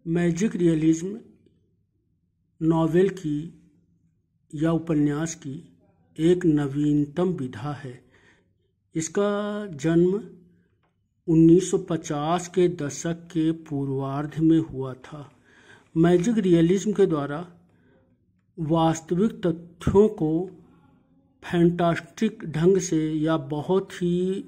Magic realism novel की या उपन्यास की एक नवीनतम विधा है। इसका जन्म 1950 के दशक के पूर्वार्ध में हुआ था। मैजिक रियलिज्म के द्वारा वास्तविक तथ्यों को फैंटास्टिक ढंग से या बहुत ही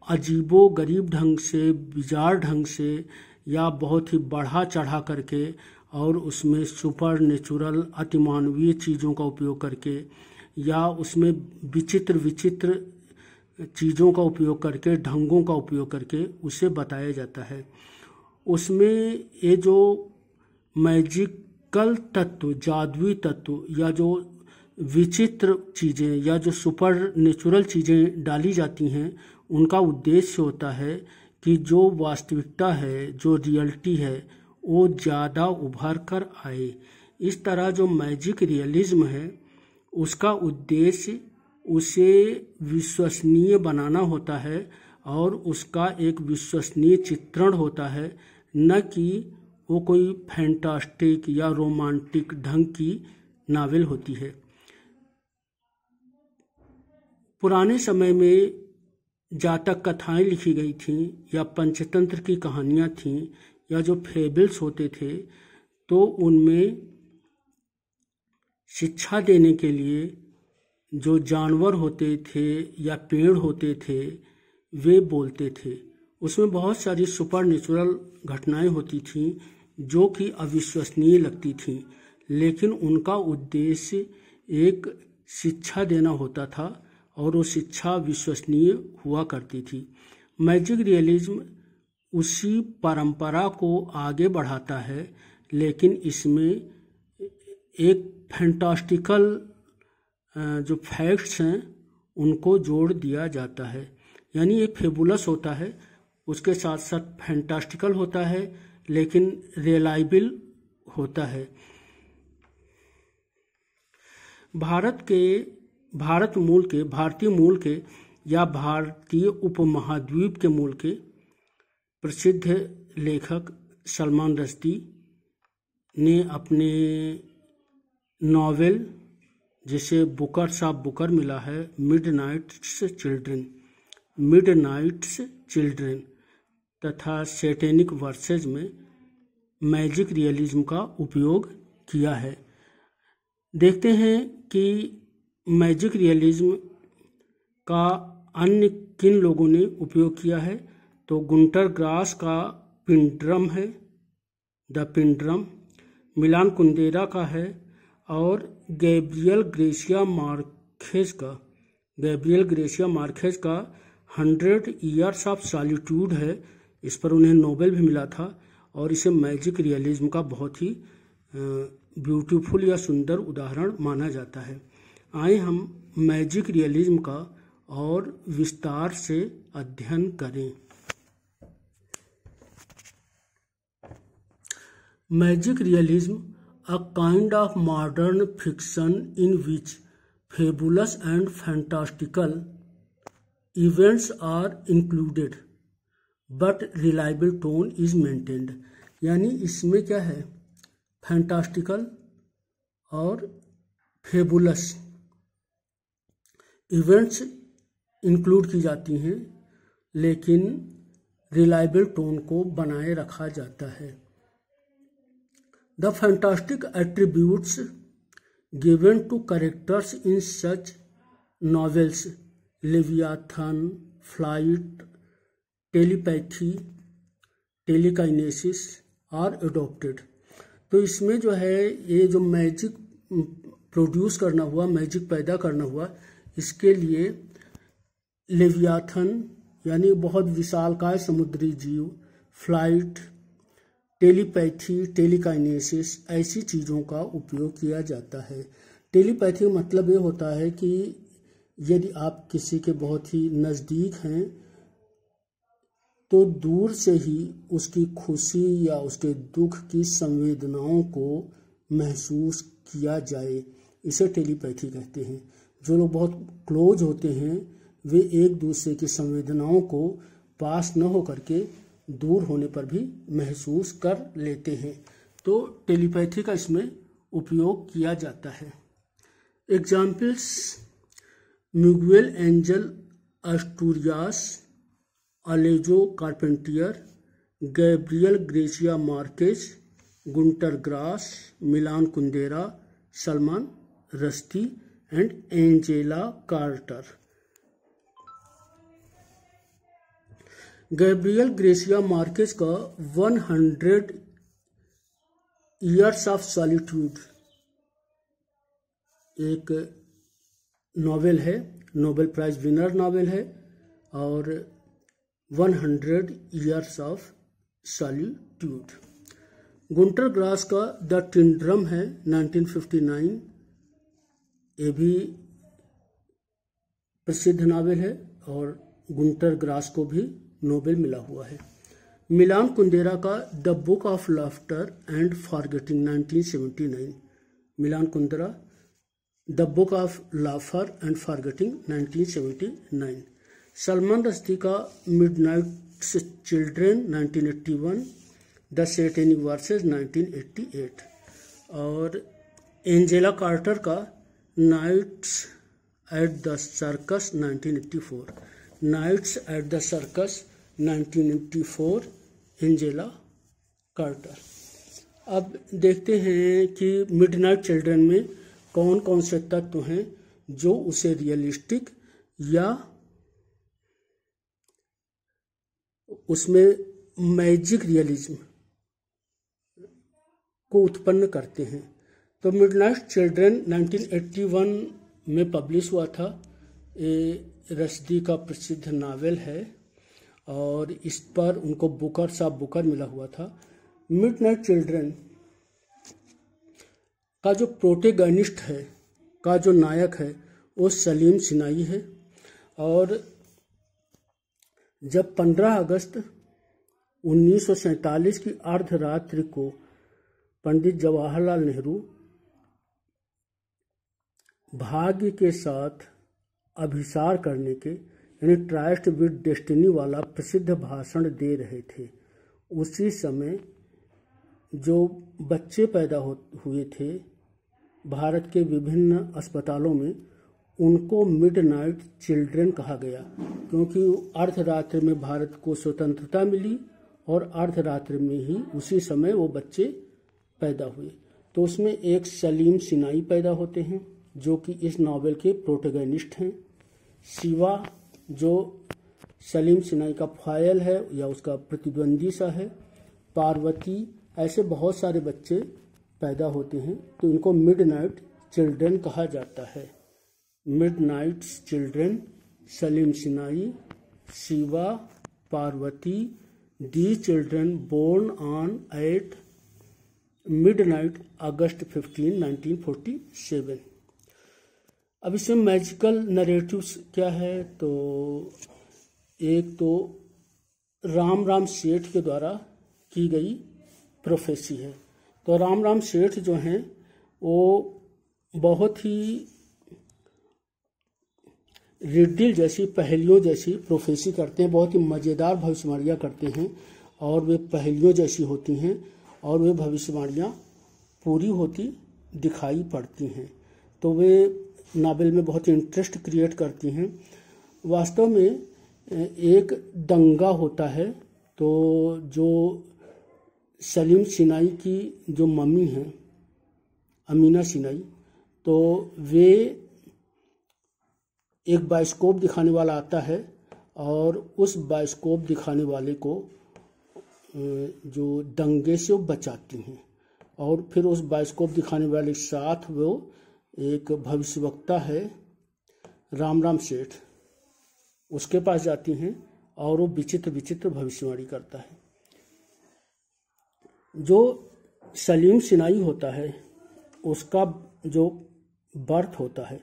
अजीबो-गरीब ढंग से, बिजार ढंग से या बहुत ही बढ़ा चढ़ा करके और उसमें सुपर नेचुरल अतिमानवीय चीज़ों का उपयोग करके या उसमें विचित्र चीज़ों का उपयोग करके, ढंगों का उपयोग करके उसे बताया जाता है। उसमें ये जो मैजिकल तत्व, जादुई तत्व या जो विचित्र चीज़ें या जो सुपर नेचुरल चीज़ें डाली जाती हैं, उनका उद्देश्य होता है कि जो वास्तविकता है, जो रियलिटी है, वो ज़्यादा उभर कर आए। इस तरह जो मैजिक रियलिज्म है, उसका उद्देश्य उसे विश्वसनीय बनाना होता है और उसका एक विश्वसनीय चित्रण होता है, न कि वो कोई फैंटास्टिक या रोमांटिक ढंग की नावल होती है। पुराने समय में जातक कथाएं लिखी गई थीं या पंचतंत्र की कहानियाँ थीं या जो फेबल्स होते थे, तो उनमें शिक्षा देने के लिए जो जानवर होते थे या पेड़ होते थे, वे बोलते थे। उसमें बहुत सारी सुपर नेचुरल घटनाएं होती थीं जो कि अविश्वसनीय लगती थीं, लेकिन उनका उद्देश्य एक शिक्षा देना होता था और वो शिक्षा विश्वसनीय हुआ करती थी। मैजिक रियलिज्म उसी परंपरा को आगे बढ़ाता है, लेकिन इसमें एक फैंटास्टिकल जो फैक्ट्स हैं उनको जोड़ दिया जाता है। यानी एक फेबुलस होता है, उसके साथ साथ फैंटास्टिकल होता है, लेकिन रियलाइबल होता है। भारतीय मूल के या भारतीय उपमहाद्वीप के मूल के प्रसिद्ध लेखक सलमान रश्दी ने अपने नॉवेल, जिसे बुकर्स ऑफ बुकर मिला है, मिडनाइट्स चिल्ड्रन तथा सैटेनिक वर्सेज में मैजिक रियलिज्म का उपयोग किया है। देखते हैं कि मैजिक रियलिज्म का अन्य किन लोगों ने उपयोग किया है। तो गुंटर ग्रास का पिंड्रम है, द पिंड्रम, मिलान कुंदेरा का है, और गैब्रियल ग्रेसिया मार्केज का 100 ईयर्स ऑफ सॉलिट्यूड है। इस पर उन्हें नोबेल भी मिला था और इसे मैजिक रियलिज्म का बहुत ही ब्यूटीफुल या सुंदर उदाहरण माना जाता है। आइए हम मैजिक रियलिज्म का और विस्तार से अध्ययन करें। Magic realism a kind of modern fiction in which fabulous and fantastical events are included but reliable tone is maintained। यानी इसमें क्या है, फैंटास्टिकल और फेबुलस इवेंट्स इंक्लूड की जाती हैं, लेकिन रिलायबल टोन को बनाए रखा जाता है। The fantastic attributes given to characters in such novels, Leviathan, flight, telepathy, telekinesis, are adopted। तो इसमें जो है, ये जो मैजिक प्रोड्यूस करना हुआ, मैजिक पैदा करना हुआ, इसके लिए लेवियाथन यानी बहुत विशालकाय समुद्री जीव, फ्लाइट, टेलीपैथी, टेलीकाइनेसिस, ऐसी चीज़ों का उपयोग किया जाता है। टेलीपैथी मतलब ये होता है कि यदि आप किसी के बहुत ही नज़दीक हैं तो दूर से ही उसकी खुशी या उसके दुख की संवेदनाओं को महसूस किया जाए, इसे टेलीपैथी कहते हैं। जो लोग बहुत क्लोज होते हैं वे एक दूसरे की संवेदनाओं को पास न हो करके दूर होने पर भी महसूस कर लेते हैं। तो टेलीपैथी का इसमें उपयोग किया जाता है। Examples: Miguel Angel Asturias, Alejo Carpentier, Gabriel Garcia Marquez, Gunter Grass, Milan Kundera, Salman Rushdie and Angela Carter. Gabriel Garcia Marquez का 100 ईयर्स ऑफ सॉलिट्यूड एक नॉवेल है, नोबेल प्राइज विनर नॉवेल है, और 100 years of solitude. Gunter Grass का the Tin Drum है 1959, ये भी प्रसिद्ध नॉवेल है और गुंटर ग्रास को भी नोबेल मिला हुआ है। मिलान कुंदेरा का the book of laughter and forgetting 1979, Milan Kundera the book of laughter and forgetting 1979। Salman Rushdie का midnight children 1981, the Satanic Verses 1988, और एंजेला कार्टर का nights at the circus 1984, nights at the circus 1984, Angela Carter. अब देखते हैं कि midnight children में कौन कौन से तत्व हैं जो उसे रियलिस्टिक या उसमें मैजिक रियलिज्म को उत्पन्न करते हैं। तो मिडनाइट चिल्ड्रन 1981 में पब्लिश हुआ था। ये रश्दी का प्रसिद्ध नावल है और इस पर उनको बुकर साहब बुकर मिला हुआ था। मिडनाइट चिल्ड्रन का जो प्रोटेगनिस्ट है, का जो नायक है, वो सलीम सिनाई है। और जब 15 अगस्त 1947 की अर्धरात्रि को पंडित जवाहरलाल नेहरू भाग्य के साथ अभिसार करने के यानी ट्रस्ट विद डेस्टिनी वाला प्रसिद्ध भाषण दे रहे थे, उसी समय जो बच्चे पैदा हुए थे भारत के विभिन्न अस्पतालों में, उनको मिडनाइट चिल्ड्रन कहा गया, क्योंकि अर्धरात्रि में भारत को स्वतंत्रता मिली और अर्धरात्रि में ही उसी समय वो बच्चे पैदा हुए। तो उसमें एक सलीम सिनाई पैदा होते हैं जो कि इस नावल के प्रोटैगनिस्ट हैं। शिवा जो सलीम सिनाई का फायल है या उसका प्रतिद्वंदी सा है। पार्वती, ऐसे बहुत सारे बच्चे पैदा होते हैं, तो इनको मिडनाइट चिल्ड्रन कहा जाता है। Midnight children, Saleem Sinai, Shiva, Parvati, the children born on 8 midnight August 15, 1947। अब इसमें मैजिकल नरेटिव्स क्या है, तो एक तो राम सेठ के द्वारा की गई प्रोफेसी है। तो राम सेठ जो हैं वो बहुत ही रिडिल जैसी, पहेलियों जैसी प्रोफेसी करते हैं, बहुत ही मज़ेदार भविष्यवाणियाँ करते हैं और वे पहेलियों जैसी होती हैं और वे भविष्यवाणियाँ पूरी होती दिखाई पड़ती हैं। तो वे नावल में बहुत इंटरेस्ट क्रिएट करती हैं। वास्तव में एक दंगा होता है, तो जो सलीम सिनाई की जो मम्मी हैं अमीना सिनाई, तो वे एक बाइस्कोप दिखाने वाला आता है और उस बाइस्कोप दिखाने वाले को जो दंगे से वो बचाती हैं, और फिर उस बाइस्कोप दिखाने वाले के साथ वो एक भविष्यवक्ता है राम सेठ, उसके पास जाती हैं और वो विचित्र विचित्र भविष्यवाणी करता है। जो सलीम सिनाई होता है उसका जो बर्थ होता है,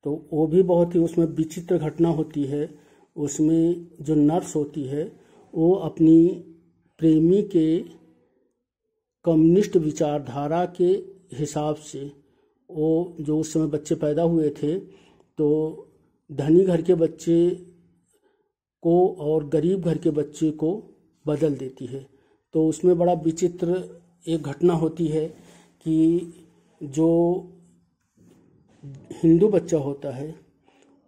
तो वो भी बहुत ही उसमें विचित्र घटना होती है। उसमें जो नर्स होती है वो अपनी प्रेमी के कम्युनिस्ट विचारधारा के हिसाब से, वो जो उस समय बच्चे पैदा हुए थे, तो धनी घर के बच्चे को और गरीब घर के बच्चे को बदल देती है। तो उसमें बड़ा विचित्र एक घटना होती है कि जो हिंदू बच्चा होता है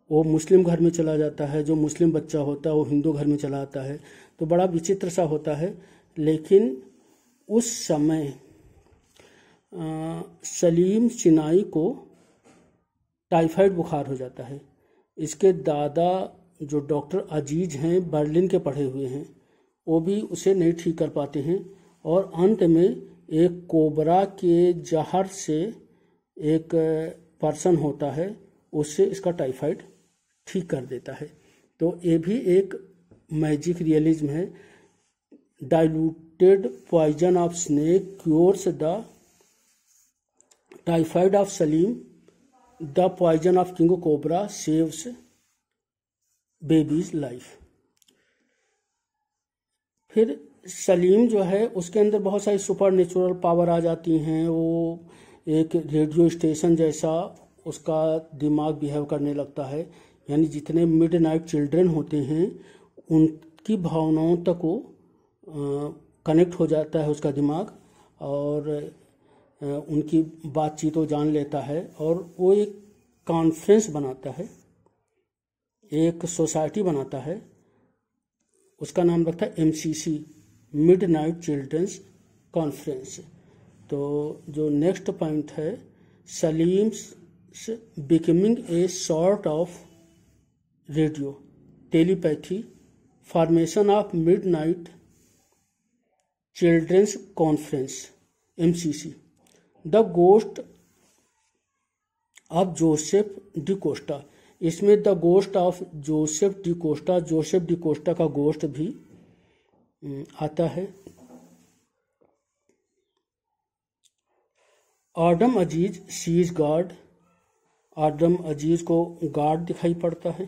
वो मुस्लिम घर में चला जाता है, जो मुस्लिम बच्चा होता है वो हिंदू घर में चला आता है। तो बड़ा विचित्र सा होता है। लेकिन उस समय सलीम चिनाई को टाइफाइड बुखार हो जाता है। इसके दादा जो डॉक्टर अजीज हैं, बर्लिन के पढ़े हुए हैं, वो भी उसे नहीं ठीक कर पाते हैं और अंत में एक कोबरा के जहर से एक पर्सन होता है, उससे इसका टाइफाइड ठीक कर देता है। तो ये भी एक मैजिक रियलिज्म है। Diluted poison of snake cures the typhoid of Salim, the poison of king cobra saves baby's life. फिर सलीम जो है उसके अंदर बहुत सारी सुपर नेचुरल पावर आ जाती हैं। वो एक रेडियो स्टेशन जैसा उसका दिमाग बिहेव करने लगता है, यानी जितने मिडनाइट चिल्ड्रन होते हैं उनकी भावनाओं तक वो कनेक्ट हो जाता है उसका दिमाग, और उनकी बातचीत वो जान लेता है। और वो एक कॉन्फ्रेंस बनाता है, एक सोसाइटी बनाता है, उसका नाम रखता है MCC, मिडनाइट चिल्ड्रंस कॉन्फ्रेंस। तो जो नेक्स्ट पॉइंट है, Saleem's becoming a sort of radio telepathy, formation of midnight children's conference MCC, the ghost of Joseph D'Costa. इसमें the ghost of Joseph D'Costa, Joseph D'Costa का ghost भी आता है। आदम अजीज seize God, आदम अजीज को God दिखाई पड़ता है।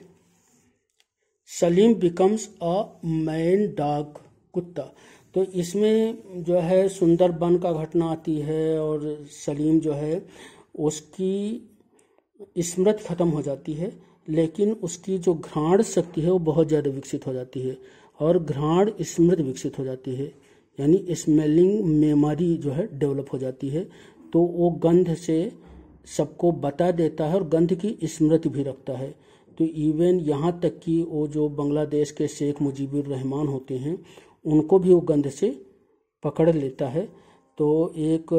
Salim becomes a man dog, कुत्ता। तो इसमें जो है सुंदरबन का घटना आती है और सलीम जो है उसकी स्मृति खत्म हो जाती है, लेकिन उसकी जो घ्राण शक्ति है वो बहुत ज़्यादा विकसित हो जाती है और घ्राण स्मृति विकसित हो जाती है, यानी स्मेलिंग मेमोरी जो है डेवलप हो जाती है। तो वो गंध से सबको बता देता है और गंध की स्मृति भी रखता है। तो इवन यहाँ तक कि वो जो बांग्लादेश के शेख मुजीबुर रहमान होते हैं उनको भी वो गंध से पकड़ लेता है। तो एक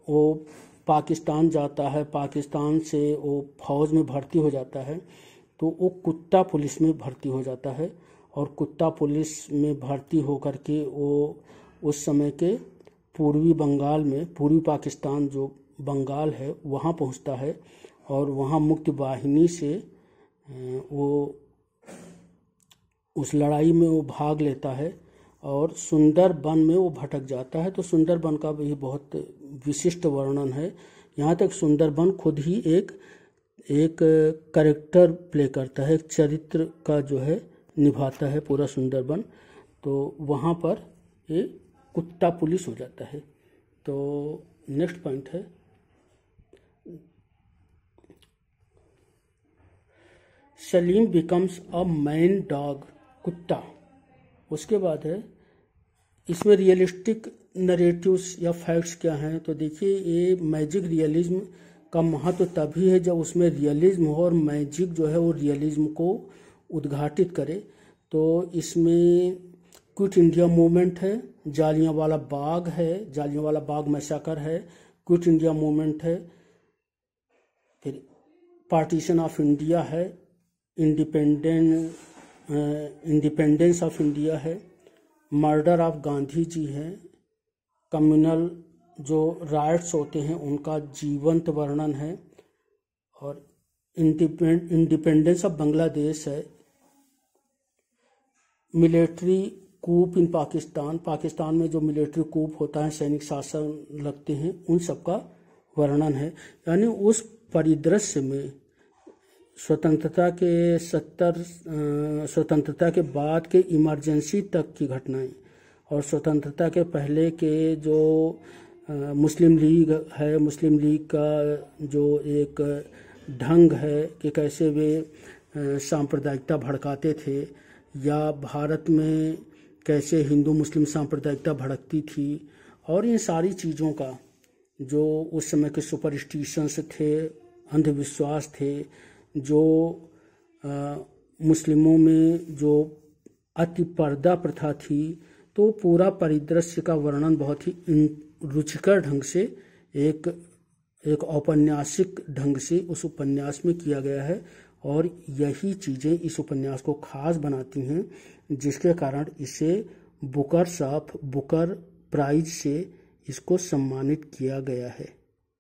वो पाकिस्तान जाता है, पाकिस्तान से वो फौज में भर्ती हो जाता है, तो वो कुत्ता पुलिस में भर्ती हो जाता है और कुत्ता पुलिस में भर्ती होकर के वो उस समय के पूर्वी बंगाल में, पूर्वी पाकिस्तान जो बंगाल है वहाँ पहुँचता है और वहाँ मुक्ति वाहिनी से वो उस लड़ाई में वो भाग लेता है और सुंदरबन में वो भटक जाता है। तो सुंदरबन का भी बहुत विशिष्ट वर्णन है। यहाँ तक सुंदरबन खुद ही एक कैरेक्टर प्ले करता है, एक चरित्र का जो है निभाता है पूरा सुंदरबन। तो वहाँ पर ये कुत्ता पुलिस हो जाता है। तो नेक्स्ट पॉइंट है, Salim becomes a man dog, कुत्ता। उसके बाद है इसमें रियलिस्टिक नरेटिव्स या फैक्ट्स क्या हैं। तो देखिए ये मैजिक रियलिज्म का महत्व तभी है जब उसमें रियलिज्म हो और मैजिक जो है वो रियलिज्म को उद्घाटित करे। तो इसमें क्विट इंडिया मूवमेंट है, जालियांवाला बाग है, जालियांवाला बाग मैसाकर है, क्विट इंडिया मूवमेंट है, फिर पार्टीशन ऑफ इंडिया है, इंडिपेंडेंस ऑफ इंडिया है, मर्डर ऑफ गांधी जी है, कम्युनल जो राइट्स होते हैं उनका जीवंत वर्णन है, और इंडिपेंडेंस ऑफ बांग्लादेश है, मिलिट्री कूप इन पाकिस्तान, पाकिस्तान में जो मिलिट्री कूप होता है, सैनिक शासन लगते हैं, उन सब का वर्णन है। यानी उस परिदृश्य में स्वतंत्रता के बाद के इमरजेंसी तक की घटनाएं और स्वतंत्रता के पहले के जो मुस्लिम लीग है, मुस्लिम लीग का जो एक ढंग है कि कैसे वे सांप्रदायिकता भड़काते थे, या भारत में कैसे हिंदू मुस्लिम सांप्रदायिकता भड़कती थी, और इन सारी चीज़ों का जो उस समय के सुपरस्टिशंस थे, अंधविश्वास थे, जो मुस्लिमों में जो अति पर्दा प्रथा थी, तो पूरा परिदृश्य का वर्णन बहुत ही रुचिकर ढंग से एक औपन्यासिक ढंग से उस उपन्यास में किया गया है। और यही चीज़ें इस उपन्यास को खास बनाती हैं, जिसके कारण इसे बुकर प्राइज से इसको सम्मानित किया गया है।